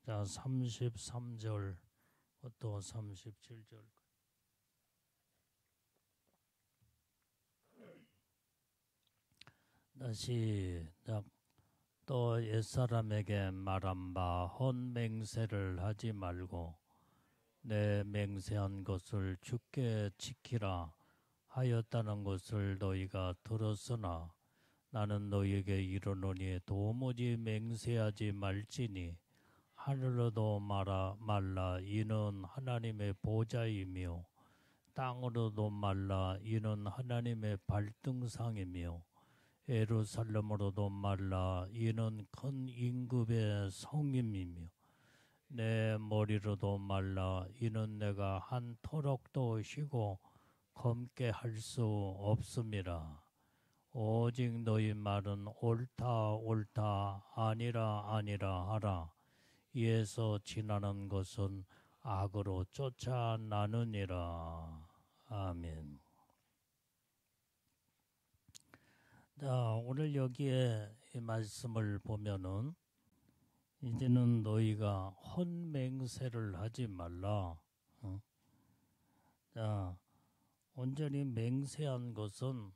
자, 33절 또 37절. 시작. 또 옛사람에게 말한 바 헌맹세를 하지 말고 내 맹세한 것을 주께 지키라 하였다는 것을 너희가 들었으나 나는 너희에게 이르노니 도무지 맹세하지 말지니 하늘로도 말라 이는 하나님의 보좌이며 땅으로도 말라 이는 하나님의 발등상이며 예루살렘으로도 말라 이는 큰 임금의 성임이며 내 머리로도 말라 이는 내가 한 토록도 쉬고 검게 할 수 없음이라. 오직 너희 말은 옳다 옳다 아니라 아니라 하라. 이에서 지나는 것은 악으로 쫓아나느니라. 아멘. 자, 오늘 여기에 이 말씀을 보면은 이제는 너희가 헌맹세를 하지 말라. 자, 온전히 맹세한 것은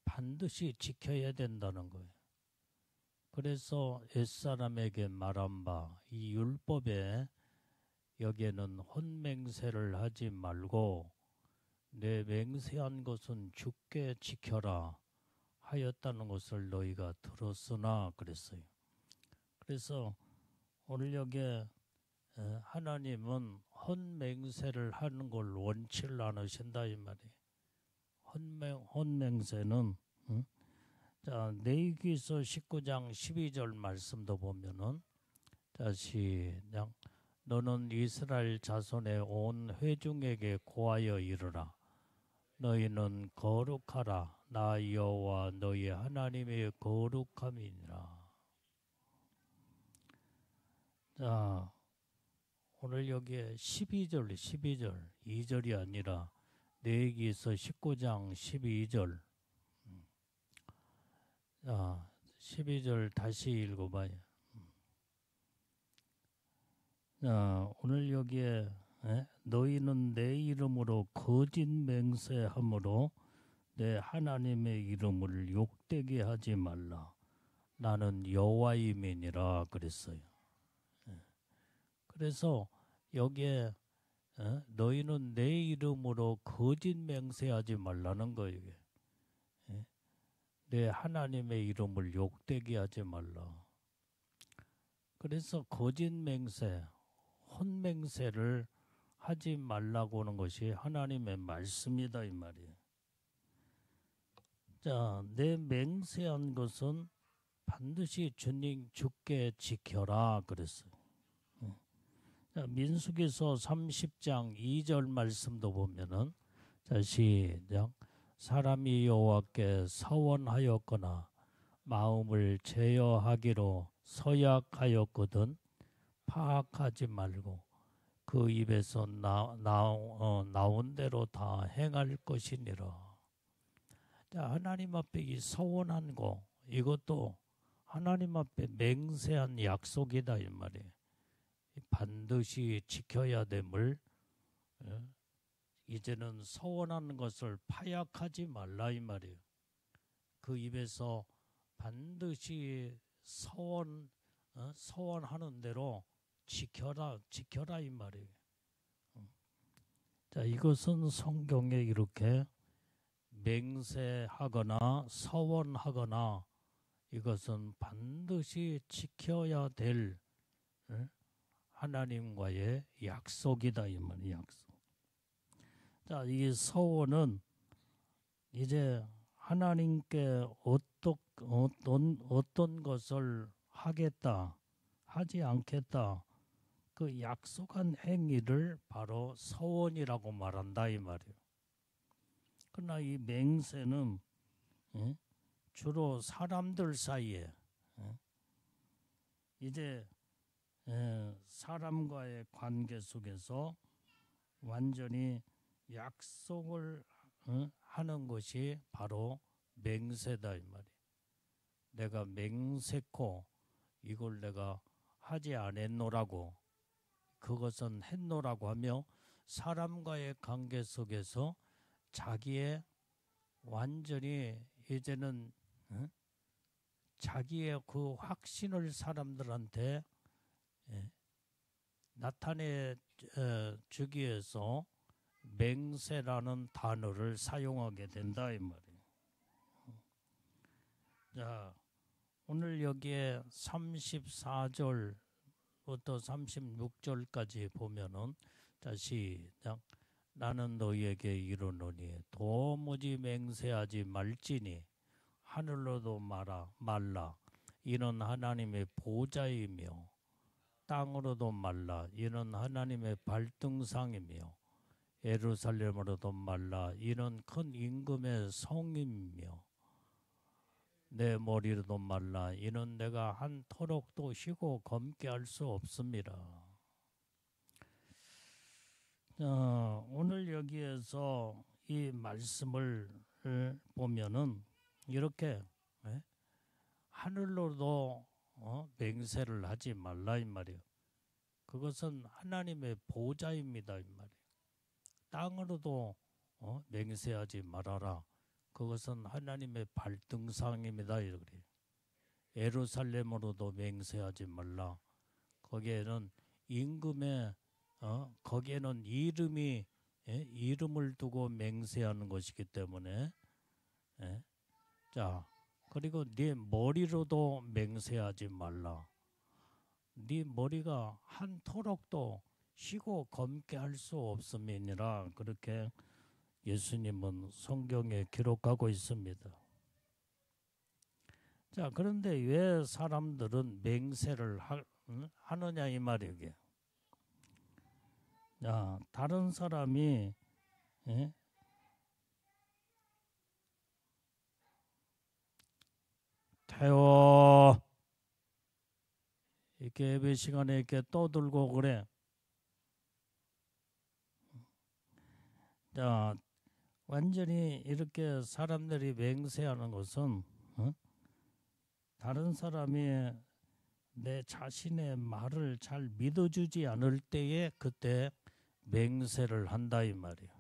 반드시 지켜야 된다는 거예요. 그래서 옛사람에게 말한 바 이 율법에 여기에는 헌맹세를 하지 말고 내 맹세한 것은 주께 지켜라 하였다는 것을 너희가 들었으나 그랬어요. 그래서 오늘 여기에 하나님은 헌맹세를 하는 걸 원치를 않으신다 이 말이에요. 헌맹세는 자, 레위기서 19장 12절 말씀도 보면은 자, 시작. 너는 이스라엘 자손의 온 회중에게 고하여 이르라. 너희는 거룩하라. 나 여호와 너희 하나님의 거룩함이니라. 자, 오늘 여기에 12절, 2절이 아니라 레위기서 19장 12절. 자, 12절 다시 읽어봐요. 자, 오늘 여기에 너희는 내 이름으로 거짓 맹세함으로 내 하나님의 이름을 욕되게 하지 말라. 나는 여호와임이니라 그랬어요. 그래서 여기에 너희는 내 이름으로 거짓 맹세하지 말라는 거예요. 내 하나님의 이름을 욕되게 하지 말라. 그래서 거짓 맹세, 헌맹세를 하지 말라고 하는 것이 하나님의 말씀이다 이 말이에요. 자, 내 맹세한 것은 반드시 주님 주께 지켜라 그랬어요. 자, 민수기서 30장 2절 말씀도 보면은 자, 시작. 사람이 여호와께 서원하였거나 마음을 제어하기로 서약하였거든 파악하지 말고 그 입에서 나온 대로 다 행할 것이니라. 자, 하나님 앞에 이 서원한 거 이것도 하나님 앞에 맹세한 약속이다 이 말이에요. 반드시 지켜야 됨을 이제는 서원하는 것을 파약하지 말라 이 말이에요. 그 입에서 반드시 서원하는 대로 지켜라 이 말이에요. 자, 이것은 성경에 이렇게 맹세하거나 서원하거나 이것은 반드시 지켜야 될 하나님과의 약속이다 이 말이에요. 약속. 자, 이 서원은 이제 하나님께 어떤 것을 하겠다, 하지 않겠다, 그 약속한 행위를 바로 서원이라고 말한다 이 말이에요. 그러나 이 맹세는 주로 사람들 사이에 이제 사람과의 관계 속에서 완전히 약속을 하는 것이 바로 맹세다 이 말이에요. 내가 맹세코 이걸 내가 하지 않았노라고, 그것은 했노라고 하며 사람과의 관계 속에서 자기의 완전히 이제는 자기의 그 확신을 사람들한테 나타내 주기 위해서 맹세라는 단어를 사용하게 된다 이 말이에요. 자, 오늘 여기에 34절부터 36절까지 보면은, 자, 시작. 나는 너희에게 이르노니 도무지 맹세하지 말지니 하늘로도 말라 이는 하나님의 보좌이며 땅으로도 말라 이는 하나님의 발등상이며 예루살렘으로도 말라 이는 큰 임금의 성이며 내 머리로도 말라 이는 내가 한 터럭도 쉬고 검게 할 수 없습니다. 오늘 여기에서 이 말씀을 보면은 이렇게 하늘로도 맹세를 하지 말라 이 말이에요. 그것은 하나님의 보좌입니다 이 말이에요. 땅으로도 맹세하지 말아라. 그것은 하나님의 발등상입니다 이렇게. 예루살렘으로도 맹세하지 말라. 거기에는 임금의 거기에는 이름을 두고 맹세하는 것이기 때문에 자, 그리고 네 머리로도 맹세하지 말라. 네 머리가 한 토록도 쉬고 검게 할 수 없음이니라. 그렇게 예수님은 성경에 기록하고 있습니다. 자, 그런데 왜 사람들은 맹세를 하느냐 이 말이에요. 자, 다른 사람이 태워 이렇게 예배 시간에 이렇게 떠들고 그래. 자, 완전히 이렇게 사람들이 맹세하는 것은 다른 사람이 내 자신의 말을 잘 믿어주지 않을 때에 그때 맹세를 한다 이 말이에요.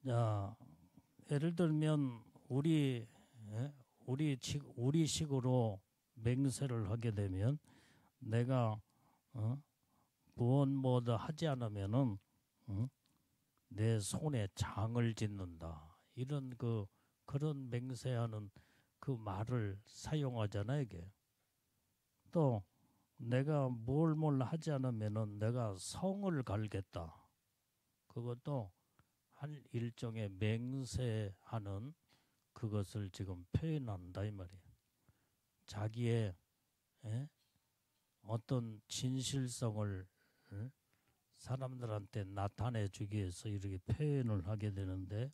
자, 예를 들면 우리식으로 맹세를 하게 되면 내가 무언 뭐도 하지 않으면은 내 손에 장을 짓는다. 이런 그런 맹세하는 그 말을 사용하잖아요, 이게. 또 내가 뭘 하지 않으면은 내가 성을 갈겠다. 그것도 한 일종의 맹세하는 그것을 지금 표현한다 이 말이에요. 자기의 어떤 진실성을 사람들한테 나타내 주기 위해서 이렇게 표현을 하게 되는데,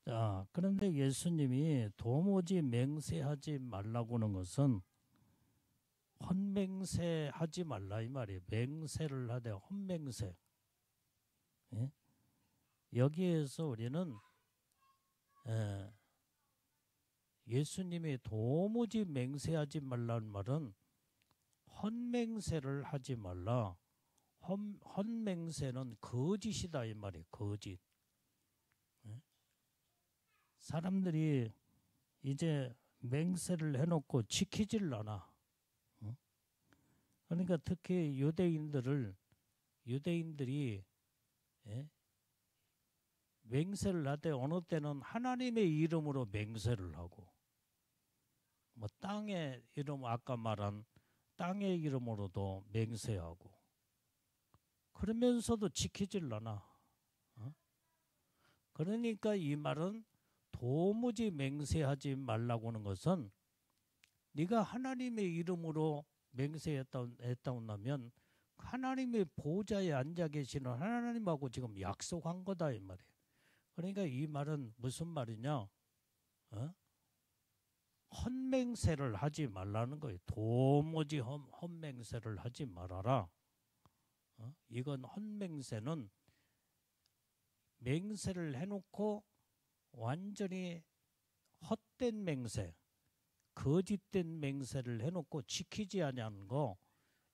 자, 그런데 예수님이 도무지 맹세하지 말라고 하는 것은 헛맹세하지 말라 이 말이에요. 맹세를 하되 헛맹세. 여기에서 우리는 예수님이 도무지 맹세하지 말라는 말은 헛맹세를 하지 말라. 헛맹세는 거짓이다 이 말이에요. 거짓. 사람들이 이제 맹세를 해놓고 지키질 않아. 그러니까 특히 유대인들이 맹세를 하되 어느 때는 하나님의 이름으로 맹세를 하고, 뭐 땅의 이름 아까 말한 땅의 이름으로도 맹세하고, 그러면서도 지키질 않아. 그러니까 이 말은 도무지 맹세하지 말라고 하는 것은 네가 하나님의 이름으로 맹세했다고 하면 하나님의 보좌에 앉아 계시는 하나님하고 지금 약속한 거다 이 말이에요. 그러니까 이 말은 무슨 말이냐? 헛맹세를 하지 말라는 거예요. 도무지 헛맹세를 하지 말아라. 이건 헛맹세는 맹세를 해놓고 완전히 헛된 맹세, 거짓된 맹세를 해놓고 지키지 아니하는 거,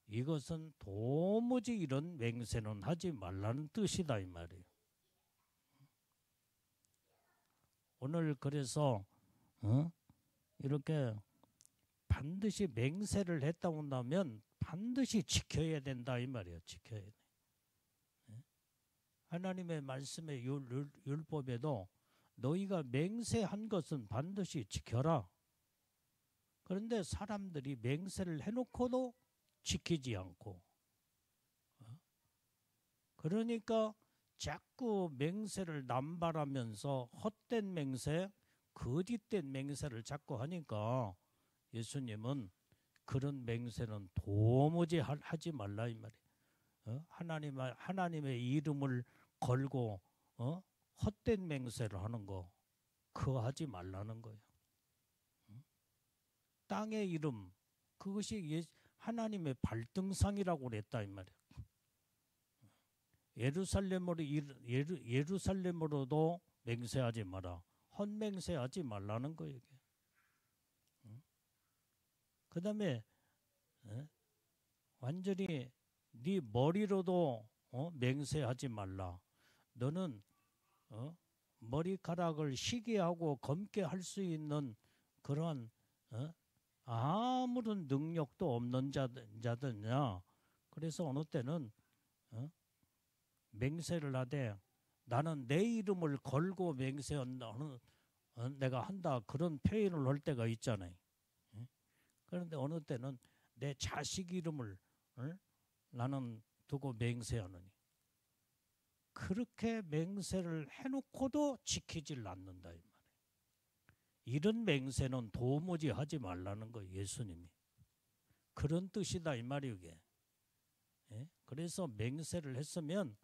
이것은 도무지 이런 맹세는 하지 말라는 뜻이다 이 말이에요. 오늘 그래서 이렇게 반드시 맹세를 했다고 한다면 반드시 지켜야 된다 이 말이에요. 지켜야 돼. 하나님의 말씀의 율법에도 너희가 맹세한 것은 반드시 지켜라. 그런데 사람들이 맹세를 해놓고도 지키지 않고, 그러니까 자꾸 맹세를 남발하면서 헛된 맹세, 거짓된 맹세를 자꾸 하니까 예수님은 그런 맹세는 도무지 하지 말라 이 말이에요. 하나님의 이름을 걸고 헛된 맹세를 하는 거, 그거 하지 말라는 거예요. 땅의 이름, 그것이 하나님의 발등상이라고 그랬다 이 말이에요. 예루살렘으로도 맹세하지 마라. 헛맹세하지 말라는 거예요. 그 다음에 완전히 네 머리로도 맹세하지 말라. 너는 머리카락을 희게 하고 검게 할 수 있는 그런 아무런 능력도 없는 자들이냐. 그래서 어느 때는 맹세를 하되 나는 내 이름을 걸고 맹세한다, 내가 한다, 그런 표현을 할 때가 있잖아요. 그런데 어느 때는 내 자식 이름을 나는 두고 맹세하느니, 그렇게 맹세를 해놓고도 지키질 않는다 이 말이에요. 이런 맹세는 도무지 하지 말라는 거예요. 예수님이 그런 뜻이다 이 말이에요. 이게. 그래서 맹세를 했으면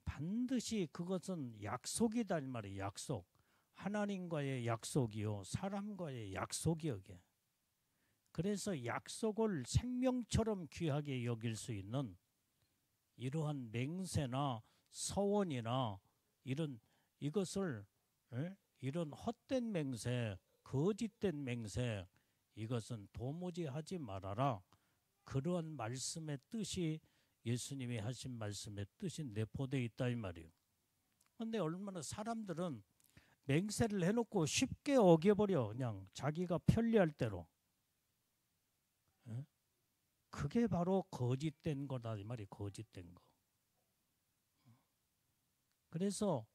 반드시 그것은 약속이다 이 말이에요. 약속. 하나님과의 약속이요, 사람과의 약속이요. 이게. 그래서 약속을 생명처럼 귀하게 여길 수 있는 이러한 맹세나 서원이나 이것을 이런 헛된 맹세, 거짓된 맹세, 이것은 도무지 하지 말아라. 그러한 말씀의 뜻이, 예수님이 하신 말씀의 뜻이 내포되어 있다 이 말이에요. 그런데 얼마나 사람들은 맹세를 해놓고 쉽게 어겨버려. 그냥 자기가 편리할 대로. 그게 바로 거짓된 거다 이 말이에요. 거짓된 거. 그래서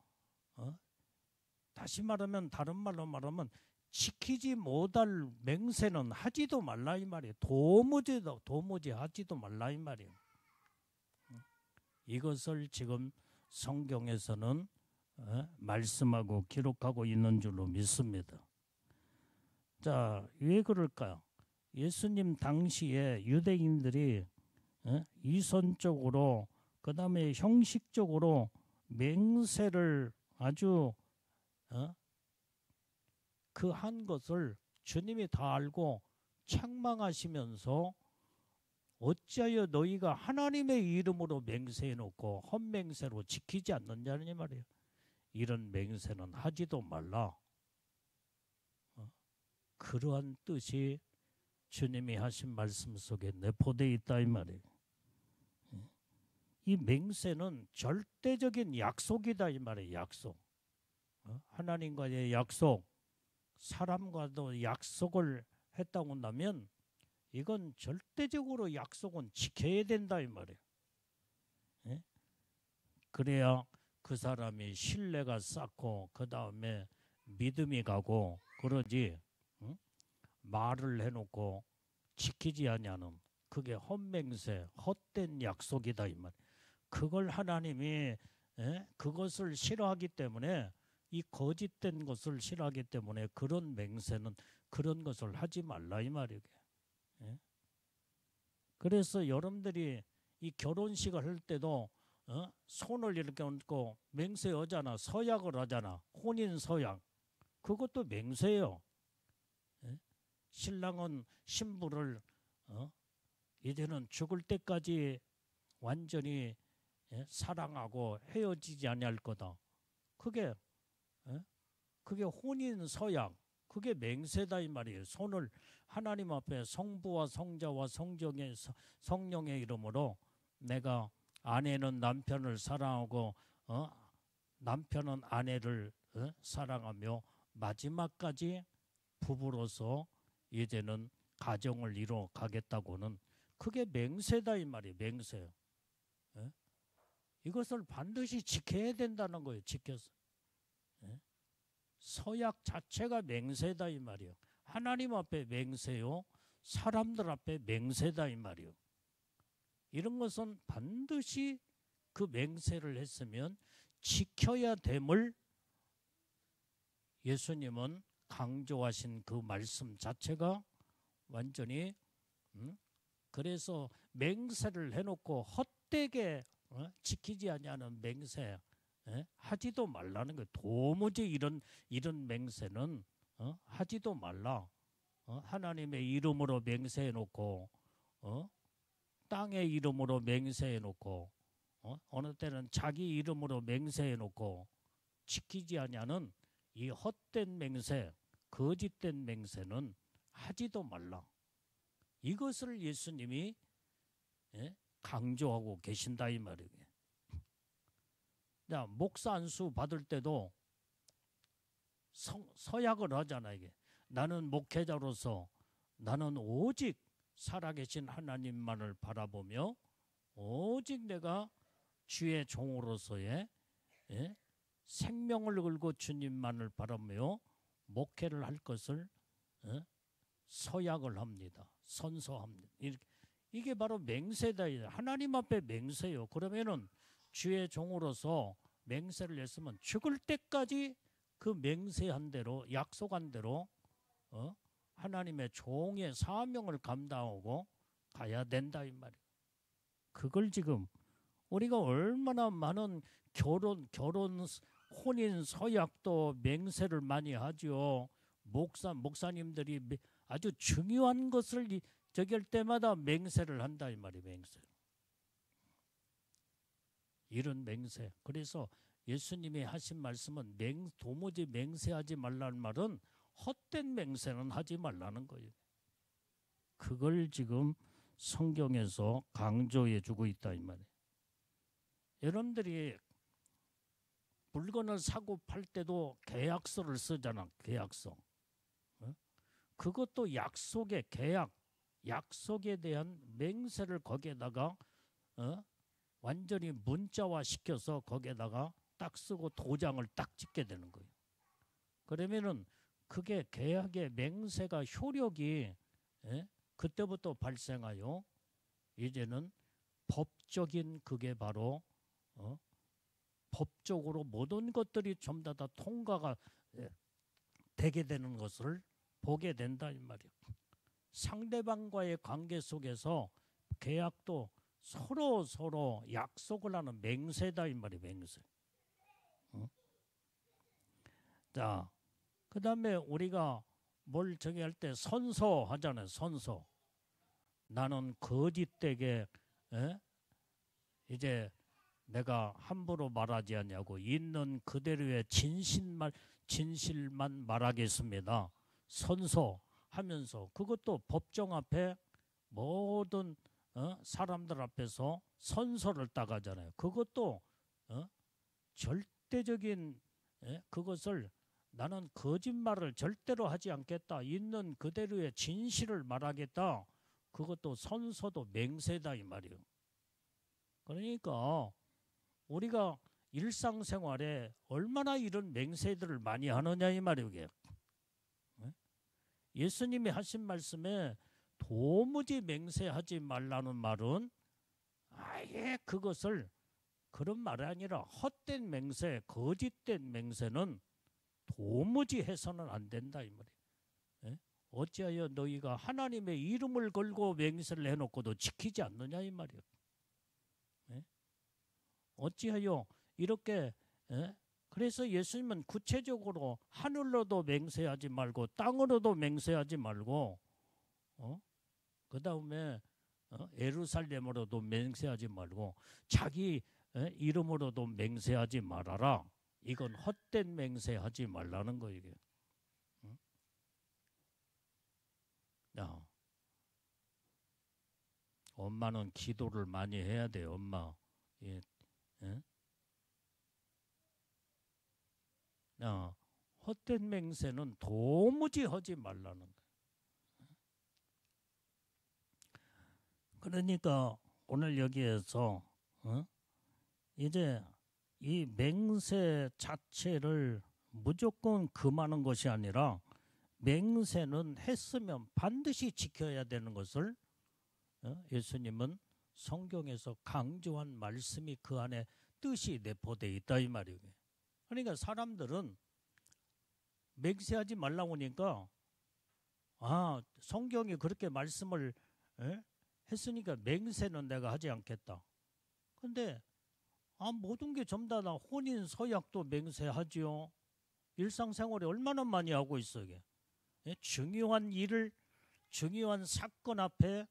다시 말하면, 다른 말로 말하면 지키지 못할 맹세는 하지도 말라 이 말이에요. 도무지 하지도 말라 이 말이에요. 이것을 지금 성경에서는 말씀하고 기록하고 있는 줄로 믿습니다. 자, 왜 그럴까요? 예수님 당시에 유대인들이 이선적으로, 그 다음에 형식적으로 맹세를 아주 그 한 것을 주님이 다 알고 책망하시면서 어찌하여 너희가 하나님의 이름으로 맹세해놓고 헛맹세로 지키지 않느냐는 말이에요. 이런 맹세는 하지도 말라. 그러한 뜻이 주님이 하신 말씀 속에 내포되어 있다 이 말이에요. 이 맹세는 절대적인 약속이다 이 말이에요. 약속. 하나님과의 약속, 사람과도 약속을 했다고 한다면 이건 절대적으로 약속은 지켜야 된다 이 말이에요. 그래야 그 사람이 신뢰가 쌓고 그 다음에 믿음이 가고 그러지. 말을 해놓고 지키지 아니하는, 그게 헛맹세, 헛된 약속이다 이 말. 그걸 하나님이 그것을 싫어하기 때문에, 이 거짓된 것을 싫어하기 때문에 그런 맹세는, 그런 것을 하지 말라 이 말이에요. 그래서 여러분들이 이 결혼식을 할 때도 손을 이렇게 얹고 맹세하잖아. 서약을 하잖아. 혼인 서약. 그것도 맹세예요. 신랑은 신부를 이제는 죽을 때까지 완전히 사랑하고 헤어지지 아니할 거다. 그게 혼인 서약, 그게 맹세다 이 말이에요. 손을 하나님 앞에 성부와 성자와 성령의 이름으로 내가 아내는 남편을 사랑하고 남편은 아내를 사랑하며 마지막까지 부부로서 이제는 가정을 이루어 가겠다고는 그게 맹세다 이 말이에요. 맹세. 이것을 반드시 지켜야 된다는 거예요. 지켜서. 서약 자체가 맹세다 이 말이에요. 하나님 앞에 맹세요. 사람들 앞에 맹세다 이 말이에요. 이런 것은 반드시 그 맹세를 했으면 지켜야 됨을 예수님은 강조하신 그 말씀 자체가 완전히 그래서 맹세를 해놓고 헛되게 지키지 아니하는 맹세 하지도 말라는 거예요. 도무지 이런 맹세는 하지도 말라. 하나님의 이름으로 맹세해놓고 땅의 이름으로 맹세해놓고 어느 때는 자기 이름으로 맹세해놓고 지키지 아니하는 이 헛된 맹세, 거짓된 맹세는 하지도 말라. 이것을 예수님이 강조하고 계신다 이 말이에요. 자, 목사 안수 받을 때도 서약을 하잖아. 이게 나는 목회자로서 나는 오직 살아계신 하나님만을 바라보며 오직 내가 주의 종으로서의 생명을 걸고 주님만을 바라며 목회를 할 것을 서약을 합니다. 선서합니다. 이게 바로 맹세다. 하나님 앞에 맹세요. 그러면은 주의 종으로서 맹세를 했으면 죽을 때까지 그 맹세한 대로 약속한 대로 하나님의 종의 사명을 감당하고 가야 된다 이 말이에요. 그걸 지금 우리가 얼마나 많은 결혼 혼인 서약도 맹세를 많이 하죠. 목사님들이 아주 중요한 것을 저기 할 때마다 맹세를 한다 이 말이에요. 맹세. 이런 맹세. 그래서 예수님이 하신 말씀은 도무지 맹세하지 말라는 말은 헛된 맹세는 하지 말라는 거예요. 그걸 지금 성경에서 강조해 주고 있다 이 말이에요. 여러분들이 물건을 사고 팔 때도 계약서를 쓰잖아. 계약서. 그것도 약속의 계약, 약속에 대한 맹세를 거기에다가 완전히 문자화 시켜서 거기에다가 딱 쓰고 도장을 딱 찍게 되는 거예요. 그러면은 그게 계약의 맹세가 효력이 그때부터 발생하여 이제는 법적인 그게 바로 법적으로 모든 것들이 전부 다 통과가 되게 되는 것을 보게 된다 이 말이에요. 상대방과의 관계 속에서 계약도 서로 약속을 하는 맹세다 이 말이에요. 맹세. 자, 그 다음에 우리가 뭘 정의할 때 선서 하잖아요. 선서. 나는 거짓되게 이제 내가 함부로 말하지 않냐고 있는 그대로의 진실만 말하겠습니다. 선서하면서 그것도 법정 앞에 모든 사람들 앞에서 선서를 따가잖아요. 그것도 절대적인 그것을 나는 거짓말을 절대로 하지 않겠다. 있는 그대로의 진실을 말하겠다. 그것도 선서도 맹세다 이 말이에요. 그러니까 우리가 일상생활에 얼마나 이런 맹세들을 많이 하느냐 이 말이에요. 예수님이 하신 말씀에 도무지 맹세하지 말라는 말은 아예 그것을 그런 말이 아니라 헛된 맹세, 거짓된 맹세는 도무지 해서는 안 된다 이 말이에요. 어찌하여 너희가 하나님의 이름을 걸고 맹세를 해놓고도 지키지 않느냐 이 말이에요. 어찌하여 이렇게 그래서 예수님은 구체적으로 하늘로도 맹세하지 말고 땅으로도 맹세하지 말고 그 다음에 예루살렘으로도 맹세하지 말고 자기 이름으로도 맹세하지 말아라. 이건 헛된 맹세하지 말라는 거예요. 야, 엄마는 기도를 많이 해야 돼, 엄마. 예, 예? 야, 헛된 맹세는 도무지 하지 말라는 거야. 그러니까 오늘 여기에서 이제 이 맹세 자체를 무조건 금하는 것이 아니라 맹세는 했으면 반드시 지켜야 되는 것을 예수님은 성경에서 강조한 말씀이 그 안에 뜻이 내포되어 있다 이 말이에요. 그러니까 사람들은 맹세하지 말라고 하니까 성경이 그렇게 말씀을 했으니까 맹세는 내가 하지 않겠다. 근데 모든 게 전부 다 혼인 서약도 맹세하지요. 일상생활에 얼마나 많이 하고 있어 이게. 중요한 일을 중요한 사건 앞에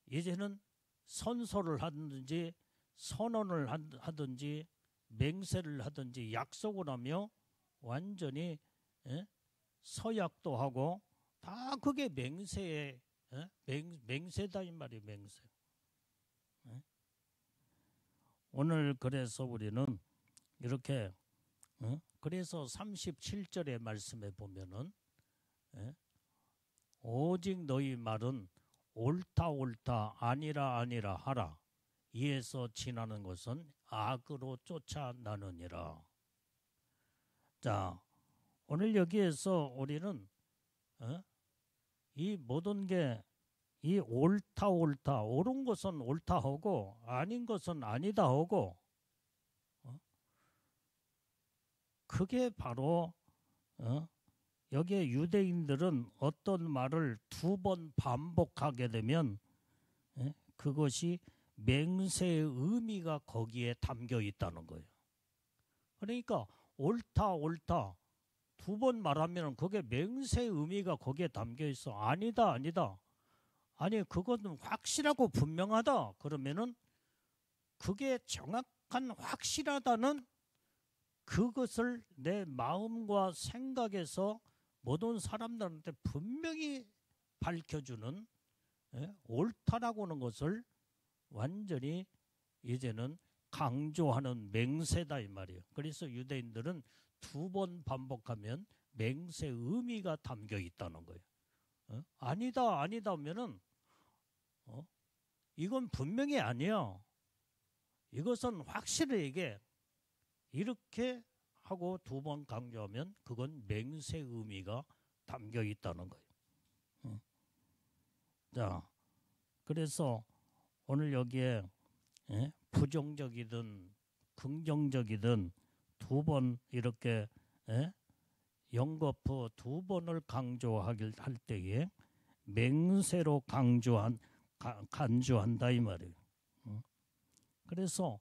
이제는 선서를 하든지 선언을 하든지 맹세를 하든지 약속을 하며 완전히 서약도 하고 다 그게 맹세의 맹세다 이 말이에요. 맹세. 오늘 그래서 우리는 이렇게 그래서 37절의 말씀에 보면은 오직 너희 말은 옳다 옳다 아니라 아니라 하라. 이에서 지나는 것은 악으로 쫓아나느니라. 자, 오늘 여기에서 우리는 이 모든 게 이 옳다 옳다 옳은 것은 옳다 하고 아닌 것은 아니다 하고 그게 바로 여기에 유대인들은 어떤 말을 두 번 반복하게 되면 그것이 맹세의 의미가 거기에 담겨 있다는 거예요. 그러니까 옳다 옳다 두 번 말하면 그게 맹세의 의미가 거기에 담겨 있어. 아니다 아니다. 아니 그것은 확실하고 분명하다. 그러면은 그게 정확한 확실하다는 그것을 내 마음과 생각에서 모든 사람들한테 분명히 밝혀주는 옳다라고 하는 것을 완전히 이제는 강조하는 맹세다 이 말이에요. 그래서 유대인들은 두 번 반복하면 맹세 의미가 담겨 있다는 거예요. 아니다 아니다 하면은 이건 분명히 아니야. 이것은 확실하게 이렇게 하고 두 번 강조하면 그건 맹세 의미가 담겨 있다는 거예요. 자, 그래서 오늘 여기에 부정적이든 긍정적이든 두 번 이렇게 영거푸 두 번을 강조할 때에 맹세로 간주한다 이 말이에요. 그래서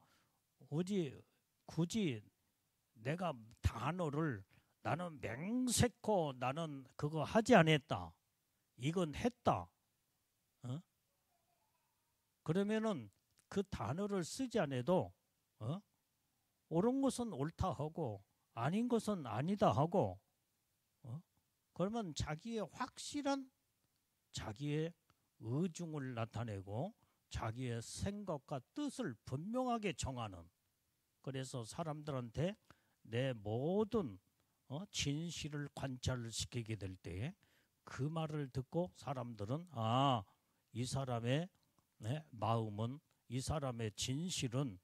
굳이 내가 단어를 나는 맹세코 나는 그거 하지 않았다. 이건 했다. 그러면은 그 단어를 쓰지 않아도 옳은 것은 옳다 하고 아닌 것은 아니다 하고 그러면 자기의 확실한 자기의 의중을 나타내고 자기의 생각과 뜻을 분명하게 정하는 그래서 사람들한테 내 모든 진실을 관찰시키게 될 때 그 말을 듣고 사람들은 이 사람의 마음은 이 사람의 진실은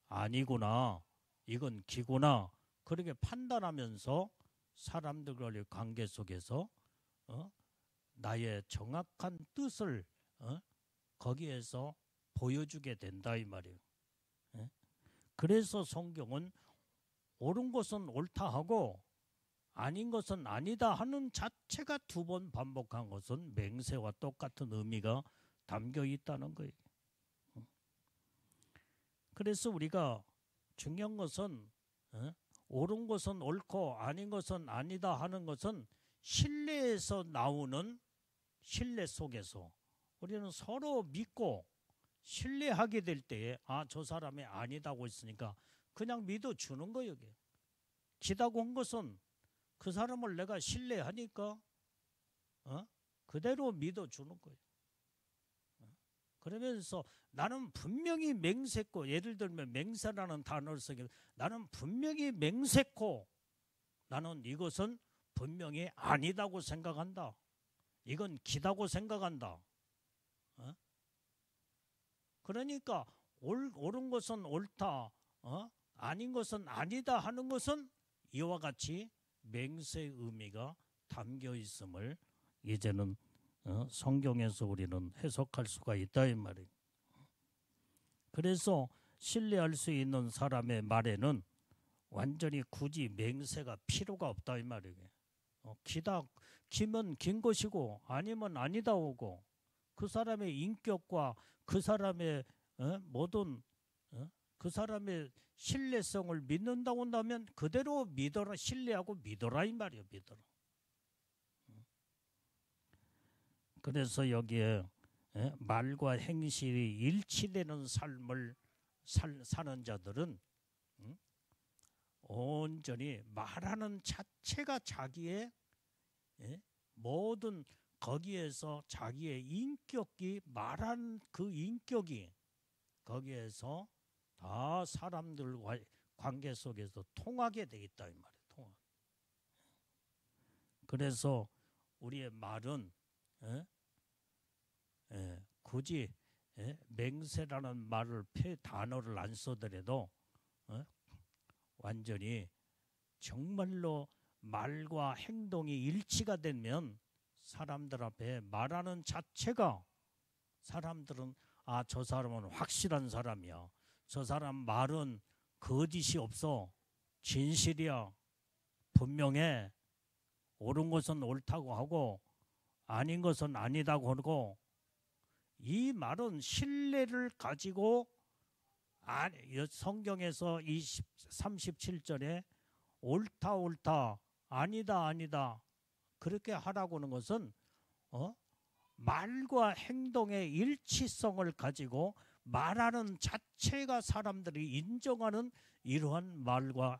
아니구나. 이건 기구나. 그렇게 판단하면서 사람들과의 관계 속에서 나의 정확한 뜻을 거기에서 보여주게 된다 이 말이에요. 그래서 성경은 옳은 것은 옳다 하고 아닌 것은 아니다 하는 자체가 두 번 반복한 것은 맹세와 똑같은 의미가 담겨 있다는 거예요. 그래서 우리가 중요한 것은 옳은 것은 옳고 아닌 것은 아니다 하는 것은 신뢰에서 나오는 신뢰 속에서 우리는 서로 믿고 신뢰하게 될 때에 저 사람이 아니다고 했으니까 그냥 믿어주는 거예요. 기다고 한 것은 그 사람을 내가 신뢰하니까 그대로 믿어주는 거예요. 그러면서 나는 분명히 맹세코, 예를 들면 맹세라는 단어를 쓰기, 나는 분명히 맹세코, 나는 이것은 분명히 아니다고 생각한다. 이건 기다고 생각한다. 그러니까 옳은 것은 옳다, 아닌 것은 아니다 하는 것은 이와 같이 맹세의 의미가 담겨 있음을 이제는 성경에서 우리는 해석할 수가 있다 이 말이에요. 그래서 신뢰할 수 있는 사람의 말에는 완전히 굳이 맹세가 필요가 없다 이 말이에요. 기면 긴 것이고 아니면 아니다 오고, 그 사람의 인격과 그 사람의 모든 그 사람의 신뢰성을 믿는다고 한다면 그대로 믿어라, 신뢰하고 믿어라 이 말이에요. 믿어라. 그래서 여기에 말과 행실이 일치되는 삶을 사는 자들은 온전히 말하는 자체가 자기의 모든 거기에서 자기의 인격이 말한 그 인격이 거기에서 다 사람들과의 관계 속에서 통하게 돼 있다 이 말이에요. 통하. 그래서 우리의 말은 굳이 맹세라는 말을 단어를 안 써더라도 완전히 정말로 말과 행동이 일치가 되면 사람들 앞에 말하는 자체가, 사람들은 아, 저 사람은 확실한 사람이야, 저 사람 말은 거짓이 없어, 진실이야, 분명해, 옳은 것은 옳다고 하고 아닌 것은 아니다고 하고, 이 말은 신뢰를 가지고 성경에서 37절에 옳다 옳다 아니다 아니다 그렇게 하라고 하는 것은 말과 행동의 일치성을 가지고 말하는 자체가 사람들이 인정하는 이러한 말과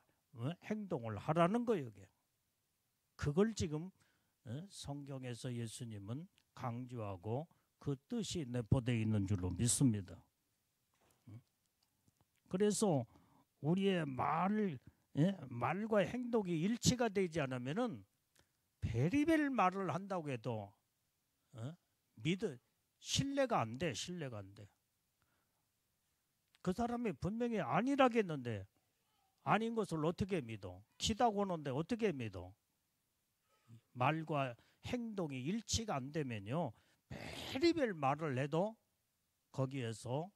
행동을 하라는 거예요. 이게. 그걸 지금 성경에서 예수님은 강조하고 그 뜻이 내포되어 있는 줄로 믿습니다. 그래서 우리의 말과 행동이 일치가 되지 않으면은 베리벨 말을 한다고 해도 신뢰가 안 돼. 신뢰가 안 돼. 그 사람이 분명히 아니라겠는데 아닌 것을 어떻게 믿어? 기다고 하는데 어떻게 믿어? 말과 행동이 일치가 안 되면요, 베리벨 말을 해도 거기에서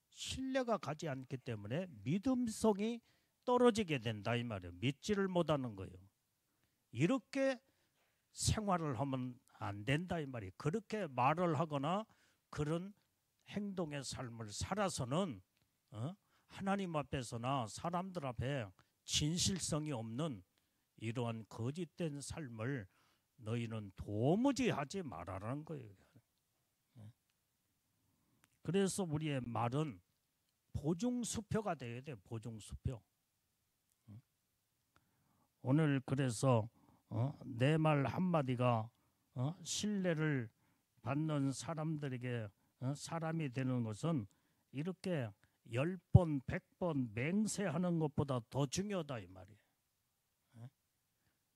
신뢰가 가지 않기 때문에 믿음성이 떨어지게 된다 이 말이에요. 믿지를 못하는 거예요. 이렇게 생활을 하면 안 된다 이 말이에요. 그렇게 말을 하거나 그런 행동의 삶을 살아서는 하나님 앞에서나 사람들 앞에 진실성이 없는 이러한 거짓된 삶을 너희는 도무지 하지 말아라는 거예요. 그래서 우리의 말은 보증수표가 되어야 돼요. 보증수표. 오늘 그래서 내 말 한마디가 신뢰를 받는 사람들에게 사람이 되는 것은 이렇게 10번, 100번 맹세하는 것보다 더 중요하다 이 말이에요.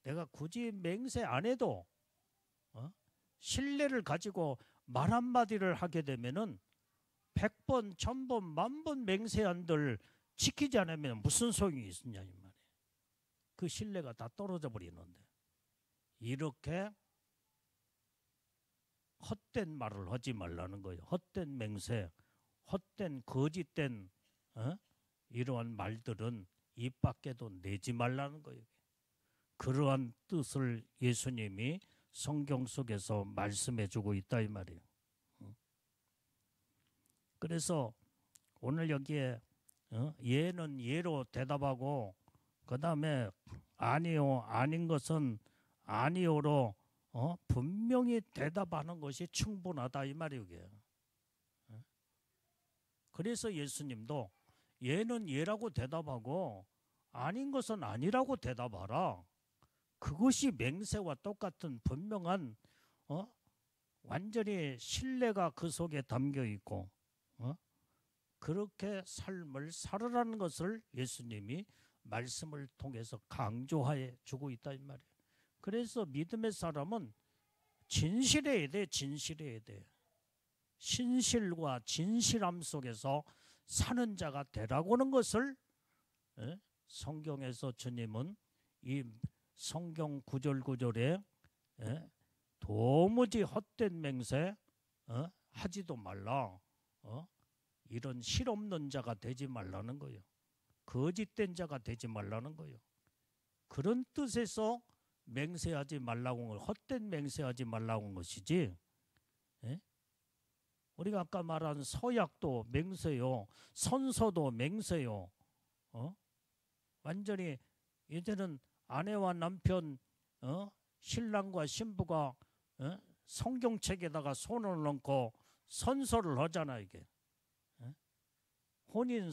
내가 굳이 맹세 안 해도 신뢰를 가지고 말 한마디를 하게 되면은 100번, 1000번, 10,000번 맹세한들 지키지 않으면 무슨 소용이 있느냐 이 말이에요. 그 신뢰가 다 떨어져 버리는데, 이렇게 헛된 말을 하지 말라는 거예요. 헛된 맹세, 헛된 거짓된 이러한 말들은 입 밖에도 내지 말라는 거예요. 그러한 뜻을 예수님이 성경 속에서 말씀해 주고 있다 이 말이에요. 그래서 오늘 여기에 예는 예로 대답하고 그 다음에 아니요, 아닌 것은 아니요로 분명히 대답하는 것이 충분하다 이 말이에요. 그래서 예수님도 예는 예라고 대답하고 아닌 것은 아니라고 대답하라. 그것이 맹세와 똑같은 분명한 완전히 신뢰가 그 속에 담겨 있고 그렇게 삶을 살아라는 것을 예수님이 말씀을 통해서 강조해 주고 있다 이 말이에요. 그래서 믿음의 사람은 진실해야 돼. 진실해야 돼. 신실과 진실함 속에서 사는 자가 되라고 하는 것을 성경에서 주님은 이 성경 구절구절에 도무지 헛된 맹세 하지도 말라. 이런 실없는 자가 되지 말라는 거예요. 거짓된 자가 되지 말라는 거예요. 그런 뜻에서 맹세하지 말라고 한 걸, 헛된 맹세하지 말라고 한 것이지. 우리가 아까 말한 서약도 맹세요. 선서도 맹세요. 완전히 이제는 아내와 남편, 신랑과 신부가 성경책에다가 손을 얹고 선서를 하잖아 이게. 혼인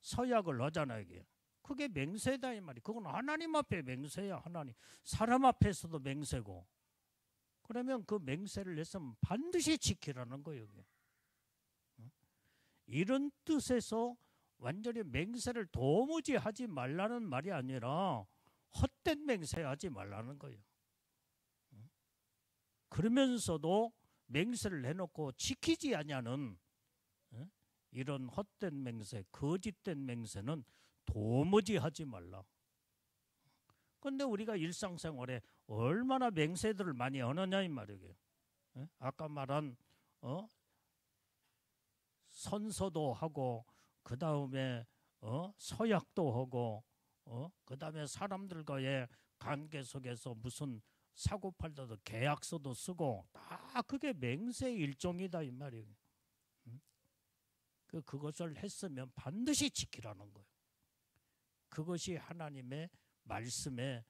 서약을 하잖아 이게. 그게 맹세다 이 말이. 그건 하나님 앞에 맹세야. 하나님. 사람 앞에서도 맹세고. 그러면 그 맹세를 했으면 반드시 지키라는 거예요. 이게. 이런 뜻에서 완전히 맹세를 도무지 하지 말라는 말이 아니라 헛된 맹세하지 말라는 거예요. 그러면서도 맹세를 해놓고 지키지 않냐는 이런 헛된 맹세, 거짓된 맹세는 도무지 하지 말라. 그런데 우리가 일상생활에 얼마나 맹세들을 많이 하느냐 이 말이에요. 아까 말한 선서도 하고 그 다음에 서약도 하고 그 다음에 사람들과의 관계 속에서 무슨 사고팔다도 계약서도 쓰고 다 그게 맹세의 일종이다 이 말이에요. 그것을 했으면 반드시 지키라는 거예요. 그것이 하나님의 말씀에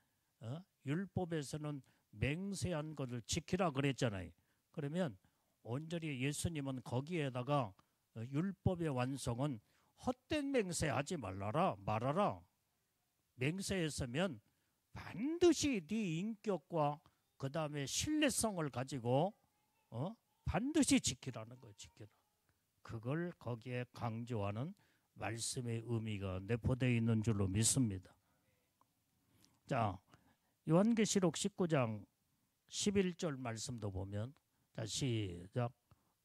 율법에서는 맹세한 것을 지키라 그랬잖아요. 그러면 온전히 예수님은 거기에다가 율법의 완성은 헛된 맹세하지 말아라. 맹세했으면 반드시 네 인격과 그 다음에 신뢰성을 가지고 반드시 지키라는 거예요. 지키라. 그걸 거기에 강조하는 말씀의 의미가 내포되어 있는 줄로 믿습니다. 자, 요한계시록 19장 11절 말씀도 보면 자 시작.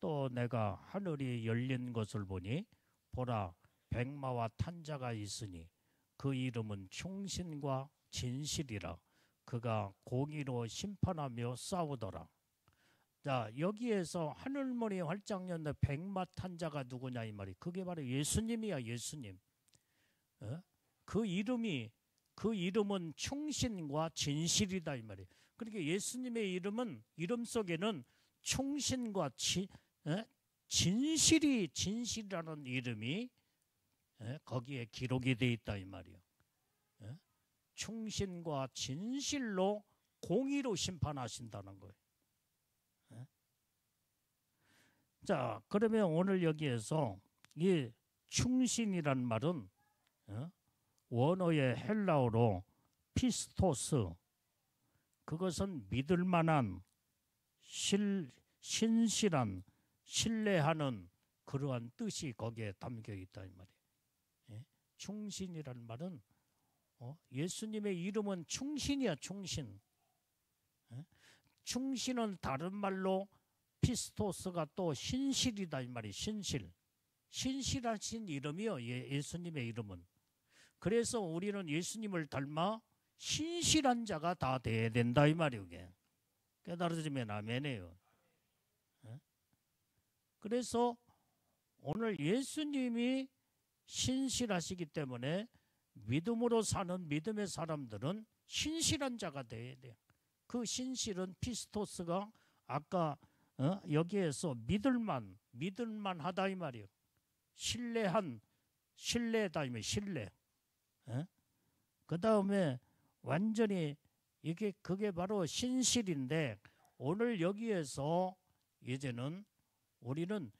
또 내가 하늘이 열린 것을 보니 보라 백마와 탄 자가 있으니 그 이름은 충신과 진실이라. 그가 공의로 심판하며 싸우더라. 자, 여기에서 하늘문이 활짝 열린 백마 탄 자가 누구냐 이 말이. 그게 바로 예수님이야. 예수님. 그 이름은 충신과 진실이다 이 말이에요. 그러니까 예수님의 이름 속에는 충신과 진실이라는 이름이 거기에 기록이 돼 있다 이 말이에요. 충신과 진실로 공의로 심판하신다는 거예요. 자, 그러면 오늘 여기에서 이 충신이란 말은 원어의 헬라어로 피스토스, 그것은 믿을 만한 신실한, 신뢰하는 그러한 뜻이 거기에 담겨 있다 이 말이에요. 충신이란 말은 예수님의 이름은 충신이야. 충신. 충신은 다른 말로 피스토스가 또 신실이다 이 말이. 신실하신 이름이요. 예수님의 이름은. 그래서 우리는 예수님을 닮아 신실한 자가 다 돼야 된다 이 말이에요. 깨달아지면 아멘이에요. 그래서 오늘 예수님이 신실하시기 때문에 믿음으로 사는 믿음의 사람들은 신실한 자가 돼야 돼요. 그 신실은 피스토스가 아까 여기에서 믿을만하다 이 말이에요. 신뢰다 이 말이에요. 신뢰. 그 다음에 완전히 그게 바로 신실인데, 오늘 여기에서 이제는 우리는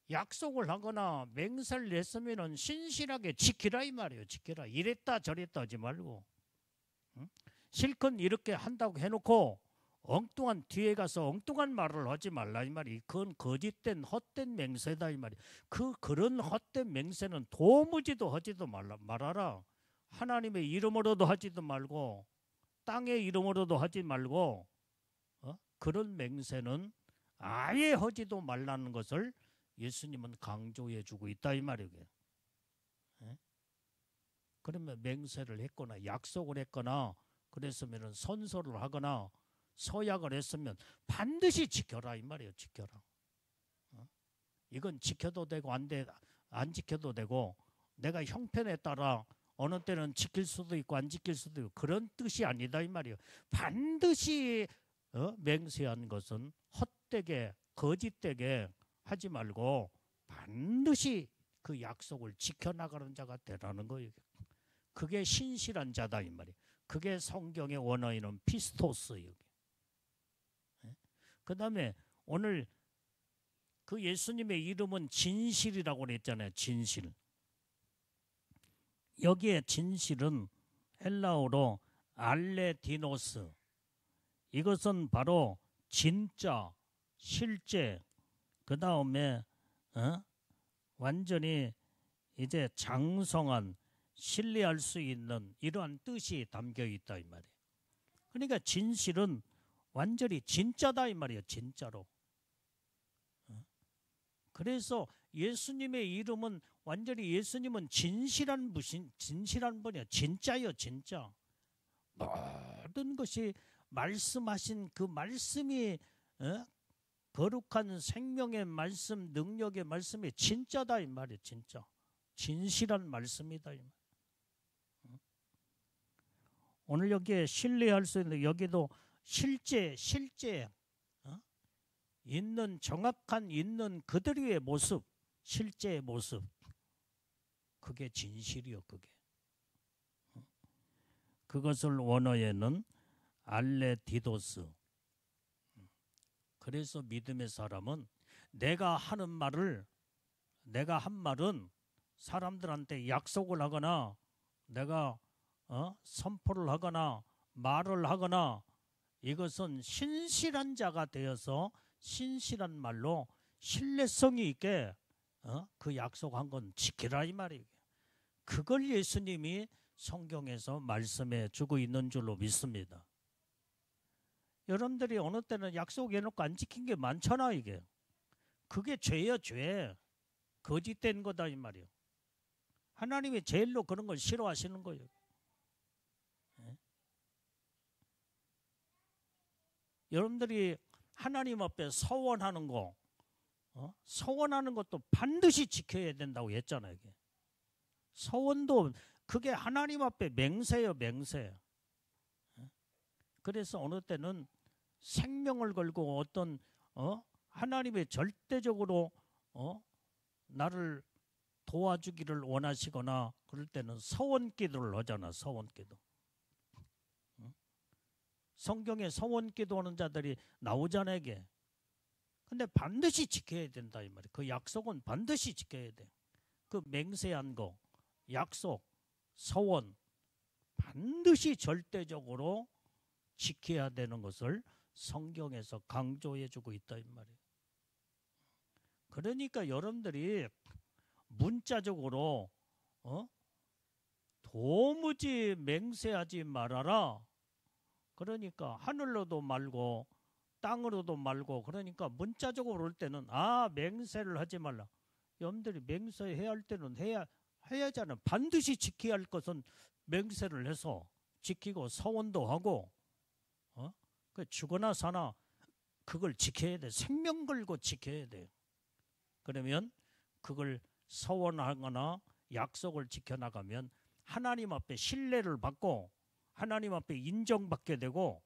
약속을 하거나 맹세를 냈으면 신실하게 지키라 이 말이에요. 지키라. 이랬다 저랬다 하지 말고. 실컷 이렇게 한다고 해놓고 엉뚱한 뒤에 가서 엉뚱한 말을 하지 말라 이 말이. 그건 거짓된 헛된 맹세다 이 말이. 그런 헛된 맹세는 도무지도 하지도 말아라. 하나님의 이름으로도 하지도 말고 땅의 이름으로도 하지 말고 그런 맹세는 아예 하지도 말라는 것을 예수님은 강조해 주고 있다 이 말이에요. 그러면 맹세를 했거나 약속을 했거나 그랬으면 선서를 하거나 서약을 했으면 반드시 지켜라 이 말이에요. 지켜라. 이건 지켜도 되고 안 지켜도 되고 내가 형편에 따라 어느 때는 지킬 수도 있고 안 지킬 수도 있고 그런 뜻이 아니다 이 말이에요. 반드시 맹세한 것은 헛되게 거짓되게 하지 말고 반드시 그 약속을 지켜나가는 자가 되라는 거예요. 그게 신실한 자다 이 말이에요. 그게 성경의 원어에는 피스토스예요. 그 다음에 오늘 그 예수님의 이름은 진실이라고 그랬잖아요. 진실. 여기에 진실은 헬라어로 알레디노스. 이것은 바로 진짜, 실제, 그 다음에 완전히 이제 장성한, 신뢰할 수 있는 이러한 뜻이 담겨 있다 이 말이에요. 그러니까 진실은 완전히 진짜다 이 말이에요. 진짜로. 그래서 예수님의 이름은 완전히 예수님은 진실한 분이야. 진짜요, 진짜. 모든 것이 말씀하신 그 말씀이 거룩한 생명의 말씀, 능력의 말씀이 진짜다 이 말이에요. 진짜. 진실한 말씀이다 이 말이에요. 오늘 여기에 신뢰할 수 있는 여기도 실제 있는 정확한 있는 그들의 모습, 실제의 모습. 그게 진실이요, 그게. 그것을 원어에는 알레디도스. 그래서 믿음의 사람은 내가 한 말은 사람들한테 약속을 하거나 내가 선포를 하거나 말을 하거나 이것은 신실한 자가 되어서 신실한 말로 신뢰성이 있게 그 약속한 건 지키라 이 말이에요. 그걸 예수님이 성경에서 말씀해 주고 있는 줄로 믿습니다. 여러분들이 어느 때는 약속해놓고 안 지킨 게 많잖아 이게. 그게 죄야 죄. 거짓된 거다 이 말이에요. 하나님이 제일로 그런 걸 싫어하시는 거예요. 여러분들이 하나님 앞에 서원하는 거, 서원하는 것도 반드시 지켜야 된다고 했잖아요. 이게. 서원도 그게 하나님 앞에 맹세예요, 맹세. 그래서 어느 때는 생명을 걸고 어떤 하나님의 절대적으로 나를 도와주기를 원하시거나 그럴 때는 서원기도를 하잖아, 서원기도. 성경에 서원기도 하는 자들이 나오잖아요, 이게. 근데 반드시 지켜야 된다 이 말이에요. 그 약속은 반드시 지켜야 돼. 그 맹세한 거, 약속, 서원 반드시 절대적으로 지켜야 되는 것을 성경에서 강조해 주고 있다 이 말이에요. 그러니까 여러분들이 문자적으로 도무지 맹세하지 말아라. 그러니까 하늘로도 말고 땅으로도 말고 그러니까 문자적으로 올 때는 맹세를 하지 말라. 여러분들이 맹세해야 할 때는 해야잖아. 반드시 지켜야 할 것은 맹세를 해서 지키고 서원도 하고 죽거나 사나 그걸 지켜야 돼. 생명 걸고 지켜야 돼. 그러면 그걸 서원하거나 약속을 지켜나가면 하나님 앞에 신뢰를 받고 하나님 앞에 인정받게 되고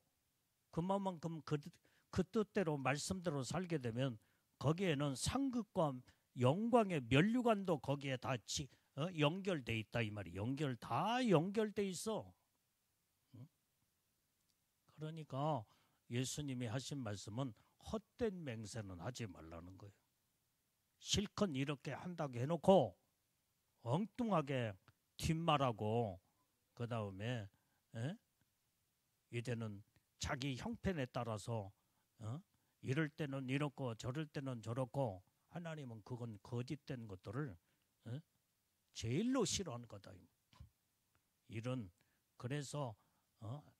그만큼 그 뜻대로 말씀대로 살게 되면 거기에는 상급과 영광의 면류관도 거기에 다 연결돼 있다 이 말이. 다 연결돼 있어. 그러니까 예수님이 하신 말씀은 헛된 맹세는 하지 말라는 거예요. 실컷 이렇게 한다고 해놓고 엉뚱하게 뒷말하고 그 다음에 이제는 자기 형편에 따라서 이럴 때는 이렇고 저럴 때는 저렇고, 하나님은 그건 거짓된 것들을 제일로 싫어하는 거다. 이런, 그래서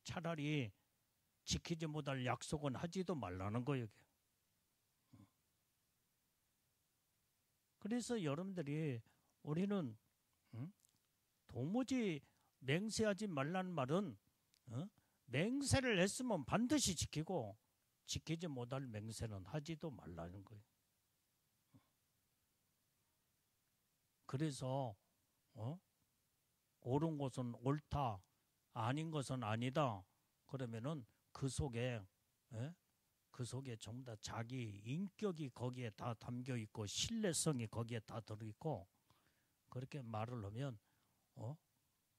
차라리 지키지 못할 약속은 하지도 말라는 거예요. 그래서 여러분들이, 우리는 도무지 맹세하지 말라는 말은 맹세를 했으면 반드시 지키고, 지키지 못할 맹세는 하지도 말라는 거예요. 그래서 옳은 것은 옳다, 아닌 것은 아니다. 그러면은 그 속에 전부 다 자기 인격이 거기에 다 담겨 있고, 신뢰성이 거기에 다 들어 있고, 그렇게 말을 하면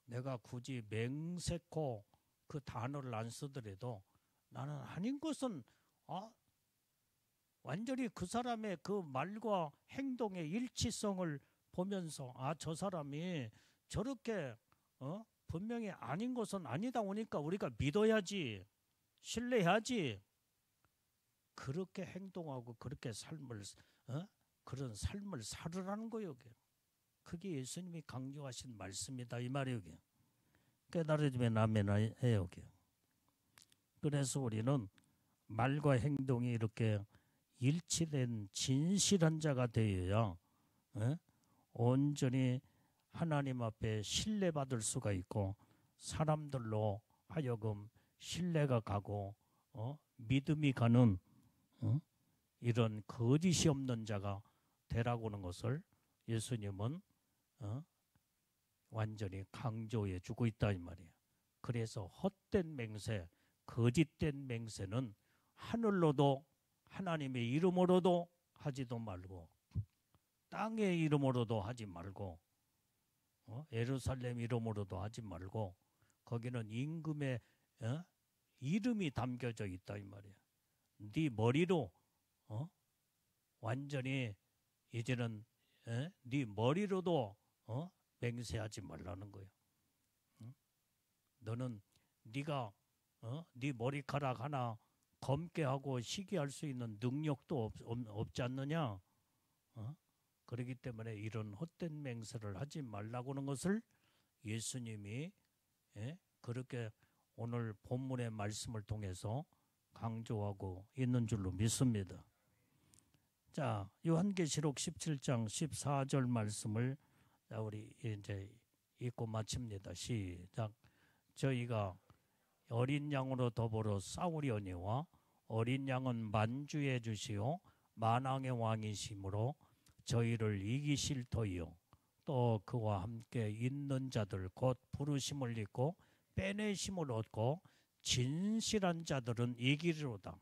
내가 굳이 맹세코 그 단어를 안 쓰더라도 나는 아닌 것은 완전히 그 사람의 그 말과 행동의 일치성을 보면서, 저 사람이 저렇게 분명히 아닌 것은 아니다 오니까 우리가 믿어야지, 신뢰해야지. 그렇게 행동하고 그렇게 그런 삶을 살으라는 거예요. 그게 예수님이 강조하신 말씀이다 이 말이에요. 깨달아지면 아멘 해요. 그래서 우리는 말과 행동이 이렇게 일치된 진실한 자가 되어야 온전히 하나님 앞에 신뢰받을 수가 있고, 사람들로 하여금 신뢰가 가고 믿음이 가는 이런 거짓이 없는 자가 되라고 하는 것을 예수님은 완전히 강조해 주고 있다 이 말이에요. 그래서 헛된 맹세, 거짓된 맹세는 하늘로도 하나님의 이름으로도 하지도 말고, 땅의 이름으로도 하지 말고, 예루살렘 이름으로도 하지 말고, 거기는 임금의 이름이 담겨져 있다 이 말이에요. 네 머리로 완전히 이제는 네 머리로도 맹세하지 말라는 거예요. 너는 네가 네 머리카락 하나 검게 하고 시기할 수 있는 능력도 없지 않느냐? 그렇기 때문에 이런 헛된 맹세를 하지 말라고 하는 것을 예수님이 그렇게 오늘 본문의 말씀을 통해서 강조하고 있는 줄로 믿습니다. 자, 요한계시록 17장 14절 말씀을 우리 이제 읽고 마칩니다. 시작. 저희가 어린 양으로 더불어 싸우려니와 어린 양은 만주해 주시오 만왕의 왕이시므로 저희를 이기실 터이요 또 그와 함께 있는 자들 곧 부르심을 입고 빼내심을 얻고 진실한 자들은 이기리로다.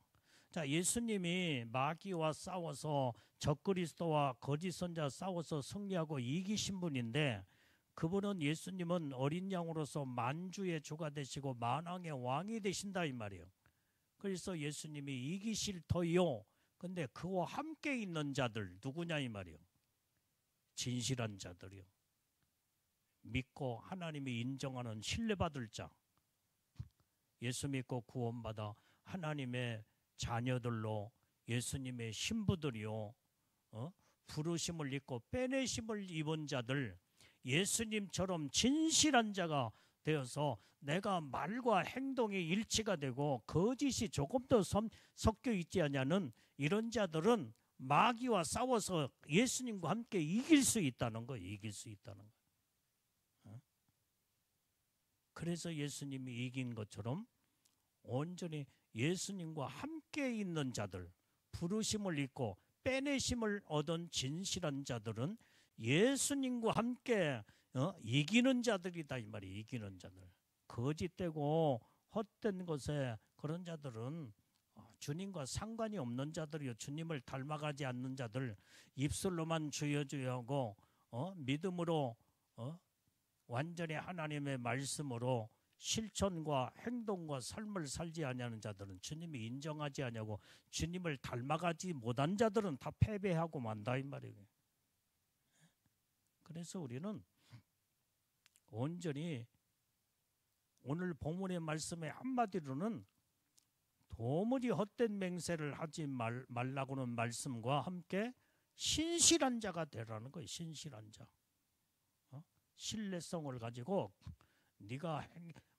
자, 예수님이 마귀와 싸워서 적그리스도와 거짓 선자 싸워서 승리하고 이기신 분인데, 그분은 예수님은 어린 양으로서 만주의 주가 되시고 만왕의 왕이 되신다 이 말이에요. 그래서 예수님이 이기실 터이요. 근데 그와 함께 있는 자들 누구냐 이 말이에요. 진실한 자들이요. 믿고 하나님이 인정하는 신뢰받을 자. 예수 믿고 구원받아 하나님의 자녀들로 예수님의 신부들이요. 부르심을 입고 빼내심을 입은 자들, 예수님처럼 진실한 자가 되어서 내가 말과 행동이 일치가 되고 거짓이 조금 더 섞여 있지 않냐는 이런 자들은 마귀와 싸워서 예수님과 함께 이길 수 있다는 거예요. 이길 수 있다는 거예요. 그래서 예수님이 이긴 것처럼 온전히 예수님과 함께 있는 자들, 부르심을 입고 빼내심을 얻은 진실한 자들은 예수님과 함께 이기는 자들이다 이 말이에요. 이기는 자들. 거짓되고 헛된 것에 그런 자들은 주님과 상관이 없는 자들이요. 주님을 닮아가지 않는 자들, 입술로만 주여 주여 하고 믿음으로 완전히 하나님의 말씀으로 실천과 행동과 삶을 살지 아니하는 자들은, 주님이 인정하지 아니하고 주님을 닮아가지 못한 자들은 다 패배하고 만다 이 말이에요. 그래서 우리는 온전히 오늘 본문의 말씀의 한마디로는 도무지 헛된 맹세를 하지 말라고는 말씀과 함께 신실한 자가 되라는 거예요. 신실한 자. 신뢰성을 가지고 네가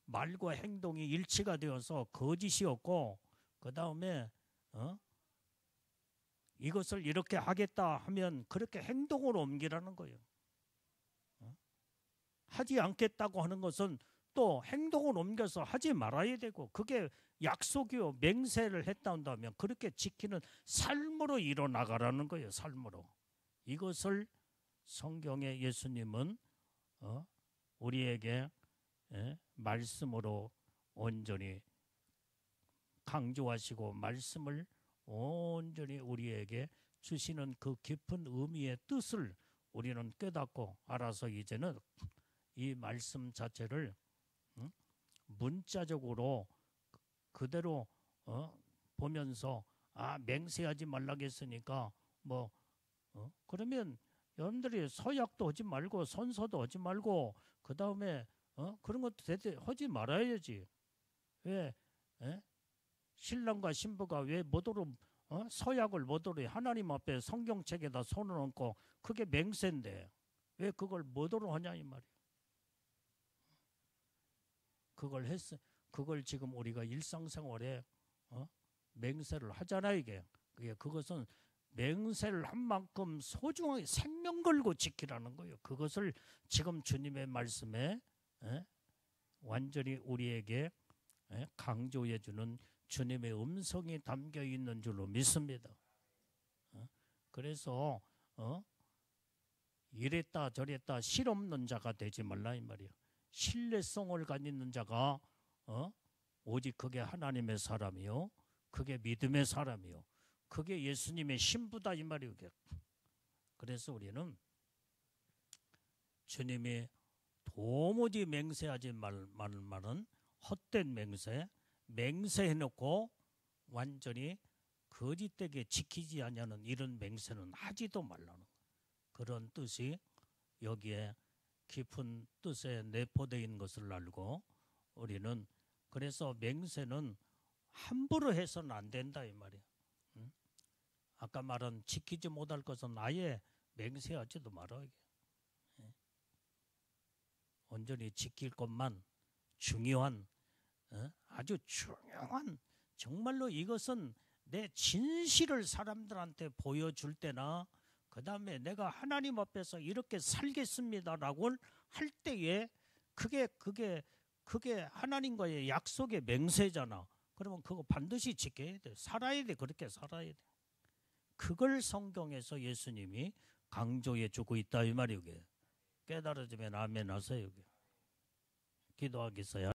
말과 행동이 일치가 되어서 거짓이 없고 그 다음에 이것을 이렇게 하겠다 하면 그렇게 행동으로 옮기라는 거예요. 하지 않겠다고 하는 것은 또 행동을 옮겨서 하지 말아야 되고 그게 약속이요 맹세를 했다 한다면 그렇게 지키는 삶으로 일어나가라는 거예요. 삶으로. 이것을 성경에 예수님은 우리에게 말씀으로 온전히 강조하시고 말씀을 온전히 우리에게 주시는 그 깊은 의미의 뜻을 우리는 깨닫고 알아서 이제는 이 말씀 자체를 문자적으로 그대로 보면서 맹세하지 말라고 했으니까 그러면 여러분들이 서약도 하지 말고 선서도 하지 말고 그 다음에 그런 것도 하지 말아야지. 왜 신랑과 신부가 왜 모도로 서약을 모도로 하나님 앞에 성경책에다 손을 얹고 그게 맹세인데 왜 그걸 모도로 하냐 이 말이에요. 그걸 지금 우리가 일상생활에 맹세를 하잖아 이게. 그것은 맹세를 한 만큼 소중하게 생명 걸고 지키라는 거예요. 그것을 지금 주님의 말씀에 완전히 우리에게 강조해 주는 주님의 음성이 담겨 있는 줄로 믿습니다. 그래서 이랬다 저랬다 실없는 자가 되지 말라 이 말이에요. 신뢰성을 가지는 자가 오직 그게 하나님의 사람이요 그게 믿음의 사람이요 그게 예수님의 신부다 이 말이에요. 그래서 우리는 주님이 도무지 맹세하지 말은 헛된 맹세해놓고 완전히 거짓되게 지키지 않냐는 이런 맹세는 하지도 말라는 그런 뜻이 여기에 깊은 뜻에 내포되어 있는 것을 알고 우리는 그래서 맹세는 함부로 해서는 안 된다 이 말이에요. 아까 말한 지키지 못할 것은 아예 맹세하지도 말아요. 온전히 지킬 것만 중요한 아주 중요한 정말로 이것은 내 진실을 사람들한테 보여줄 때나 그 다음에 내가 하나님 앞에서 이렇게 살겠습니다라고 할 때에 그게 하나님과의 약속의 맹세잖아. 그러면 그거 반드시 지켜야 돼. 살아야 돼. 그렇게 살아야 돼. 그걸 성경에서 예수님이 강조해 주고 있다 이 말이에요. 깨달아지면 아멘 하세요. 기도하겠어요.